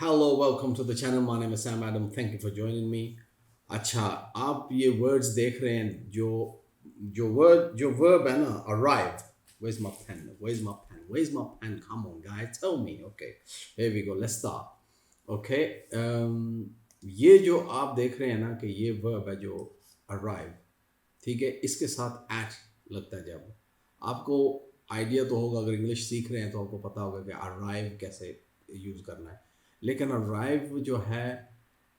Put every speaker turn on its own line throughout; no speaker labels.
Hello, welcome to the channel. My name is Sam Adam. Thank you for joining me. अच्छा, आप ये words देख रहे हैं जो verb है ना, arrive. Where's my pen? Where's my pen? Where's my pen? Come on, guys, tell me. Okay, here we go. Let's start. Okay, ये जो आप देख रहे हैं ना कि ये verb है जो arrive, ठीक है, इसके साथ at लगता है जब आपको आइडिया तो होगा, अगर इंग्लिश सीख रहे हैं तो आपको पता होगा कि arrive कैसे यूज़ करना है। लेकिन arrive जो है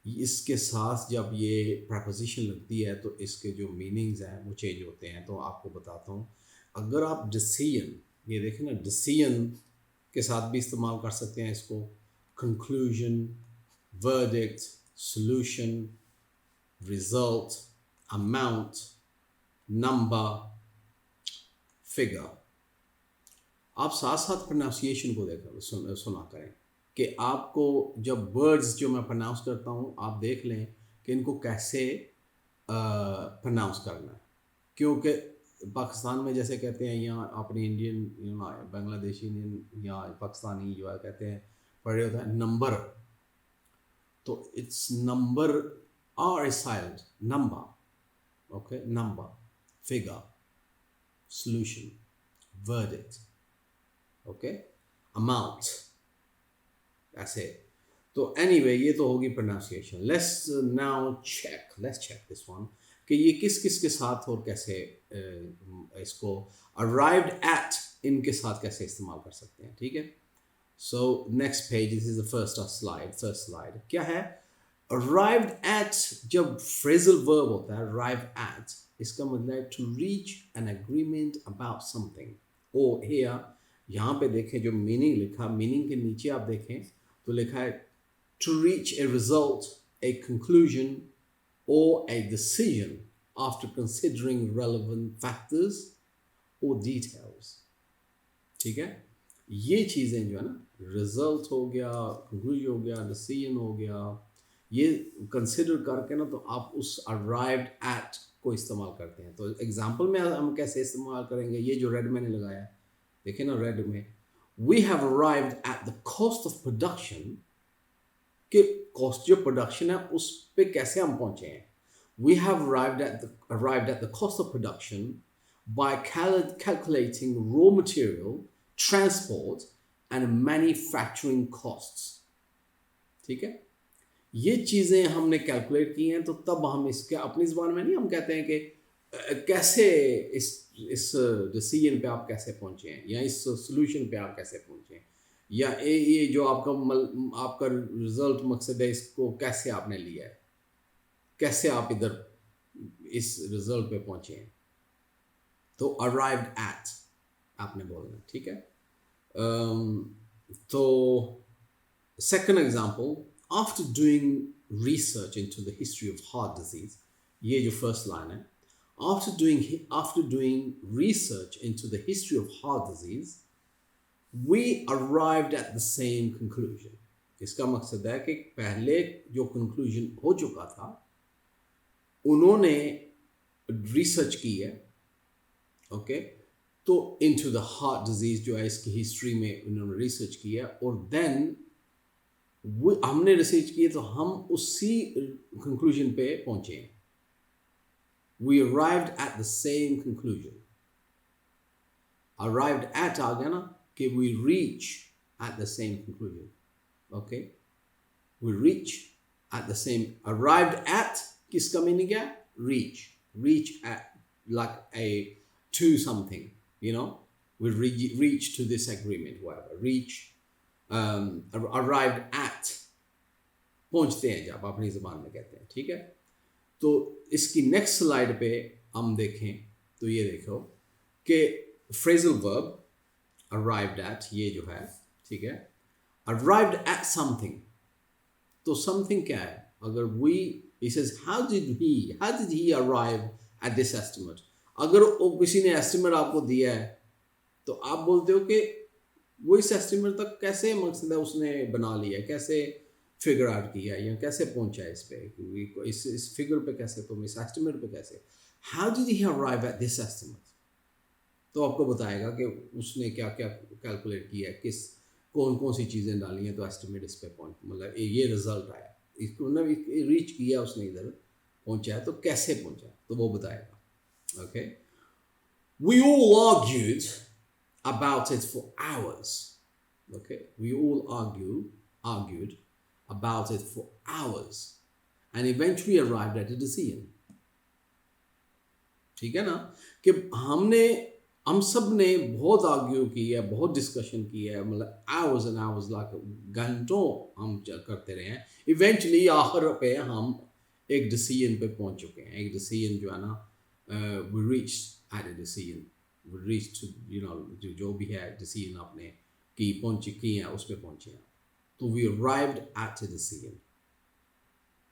इसके साथ जब ये preposition लगती है तो इसके जो मीनिंग्स हैं वो चेंज होते हैं। तो आपको बताता हूँ, अगर आप decision, ये देखें ना, decision के साथ भी इस्तेमाल कर सकते हैं इसको, conclusion, verdict, solution, result, amount, number, figure। आप साथ साथ प्रोनाउंसिएशन को देखा सुना करें कि आपको जब वर्ड्स जो मैं प्रोनाउंस करता हूँ आप देख लें कि इनको कैसे प्रोनाउंस करना है। क्योंकि पाकिस्तान में जैसे कहते हैं, यहाँ अपने इंडियन बांग्लादेशी इंडियन या पाकिस्तानी जो है कहते हैं, पढ़े होता है नंबर, तो it's number R is silent, number, okay, number, figure, solution, verdict, okay, amount, ऐसे। तो anyway ये तो होगी pronunciation। Let's check this one कि ये किस किस के साथ और कैसे इसको arrived at इनके साथ कैसे इस्तेमाल कर सकते हैं, ठीक है। So next page, this is the first slide क्या है? Arrived at जब phrasal verb होता है arrive at, इसका मतलब है to reach an agreement about something। और here यहाँ पे देखें जो मीनिंग लिखा, मीनिंग के नीचे आप देखें तो लिखा है to reach a result, a conclusion or a decision after considering relevant factors or details। ठीक है, ये चीज़ें जो है ना, रिजल्ट हो गया, कंक्लूजन हो गया, डिसीजन हो गया, ये कंसिडर करके ना तो आप उस अराइव्ड एट को इस्तेमाल करते हैं। तो एग्जांपल में हम कैसे इस्तेमाल करेंगे, ये जो रेड मैंने लगाया है, देखिए ना, रेड में we have arrived at the cost of production, कि कॉस्ट जो प्रोडक्शन है उस पे कैसे हम पहुंचे हैं। We have arrived at the cost of production by calculating raw material, transport and manufacturing costs। ठीक है, ये चीज़ें हमने कैलकुलेट की हैं, तो तब हम इसके अपनी ज़बान में नहीं हम कहते हैं कि कैसे इस डिसीजन पे आप कैसे पहुंचे हैं, या इस सोल्यूशन पे आप कैसे पहुंचे हैं, या ये जो आपका रिजल्ट मकसद है, इसको कैसे आपने लिया है, कैसे आप इधर इस रिजल्ट पे पहुंचे हैं। तो arrived at आपने बोलना, ठीक है। तो second example, after doing research into the history of heart disease, ये जो first line है, after doing research into the history of heart disease, we arrived at the same conclusion। इसका मकसद है कि पहले जो conclusion हो चुका था, उन्होंने research की है, ओके, तो इनटू द हार्ट डिजीज जो है इसकी हिस्ट्री में उन्होंने रिसर्च किया, और देन हमने रिसर्च किया तो हम उसी कंक्लूजन पे पहुंचे हैं। We arrived at the same conclusion. Arrived at आ गया ना कि we reach at the same conclusion, okay, we reach at the same. Arrived at किसका मीनिंग है? Reach at, like a to something, you know, we reach to this agreement, whatever, arrived at, पहुंचते हैं जब अपनी ज़बान में कहते हैं, ठीक है। तो इसकी नेक्स्ट स्लाइड पे हम देखें तो ये देखो कि phrasal verb arrived at, ये जो है, ठीक है, arrived at something, तो something क्या है? अगर he says how did he arrive at this estimate, अगर वो किसी ने एस्टिमेट आपको दिया है तो आप बोलते हो कि वो इस एस्टिमेट तक कैसे मकसद है उसने बना लिया, कैसे फिगर आउट किया, या कैसे पहुंचा है इस पे, इस फिगर पे कैसे, तुम इस एस्टिमेट पे कैसे, how did he arrive at this estimate, तो आपको बताएगा कि उसने क्या क्या कैलकुलेट किया है, कौन कौन सी चीज़ें डाली हैं, तो एस्टिमेट इस पे पहुँच, मतलब ये रिजल्ट आया, इसको मतलब रीच किया उसने, इधर पहुँचा है, तो कैसे पहुँचा तो वो बताएगा। Okay, we all argued about it for hours. Okay, we all argued about it for hours and eventually arrived at a decision. ठीक है ना, कि हम सब ने बहुत आर्ग्यू की है, बहुत डिस्कशन की है, मतलब hours and hours, लाइक घंटों हम करते रहे हैं। इवेंचुअली आखिर पे हम एक डिसीजन पे पहुंच चुके हैं। एक डिसीजन जो है ना, we reached at a decision, we reached, you know, जो भी है डिसीजन आपने की है, उस पे पहुंचे हैं, तो we arrived at a decision.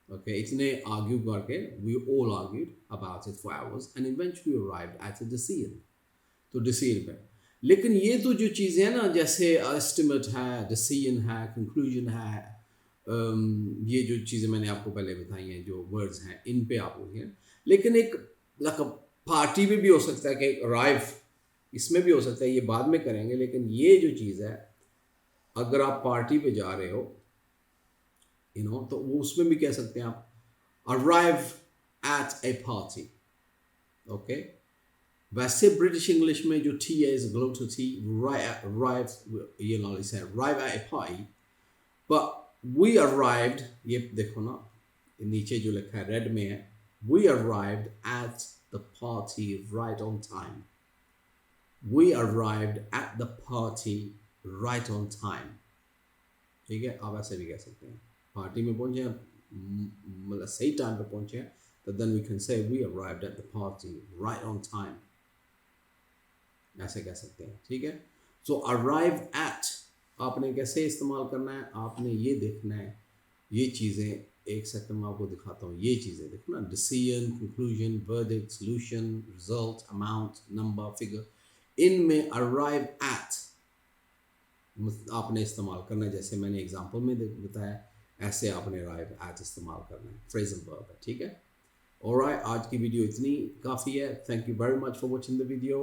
Okay, इतने आर्ग्यू करके we all argued about it for hours and eventually arrived at a decision. तो डिसीजन पे, लेकिन ये तो जो चीज़ें हैं ना, जैसे एस्टिमेट है, डिसीजन है, कंक्लूजन है, ये जो चीज़ें मैंने आपको पहले बताई हैं, जो वर्ड्स हैं, इन पे आप लोग हैं। लेकिन एक लाइक पार्टी में भी हो सकता है कि अराइव, इसमें भी हो सकता है, ये बाद में करेंगे, लेकिन ये जो चीज़ है, अगर आप पार्टी पे जा रहे हो, यू नो, तो वो उसमें भी कह सकते हैं आप arrive at a party. Okay, वैसे ब्रिटिश इंग्लिश में जो टी है इज ग्लोटल टी, arrive, ये नॉलेज है, arrive at a party, but we arrived, ये देखो ना नीचे जो लिखा है रेड में है, we arrived at the party right on time. We arrived at the party right on time. ठीक है, आप ऐसे भी कह सकते हैं, पार्टी में पहुंचे हैं, मतलब सही टाइम पे पहुंचे हैं, तो then we can say we arrived at the party right on time. ऐसे कह सकते हैं, ठीक है। So arrive at आपने कैसे इस्तेमाल करना है, आपने ये देखना है, ये चीज़ें, एक सेकंड में आपको दिखाता हूँ, ये चीज़ें देखना, decision, conclusion, verdict, solution, result, amount, number, figure, इनमें arrive at आपने इस्तेमाल करना है, जैसे मैंने एग्जांपल में बताया, ऐसे आपने arrive at इस्तेमाल करना है, phrasal verb है, ठीक है। ऑलराइट, आज की वीडियो इतनी काफ़ी है। Thank you very much for watching the video,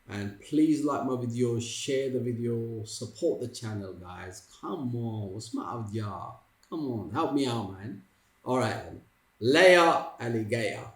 and please like my video, share the video, support the channel guys, come on, what's my idea, come on, help me out man. Alright then, layer alligator.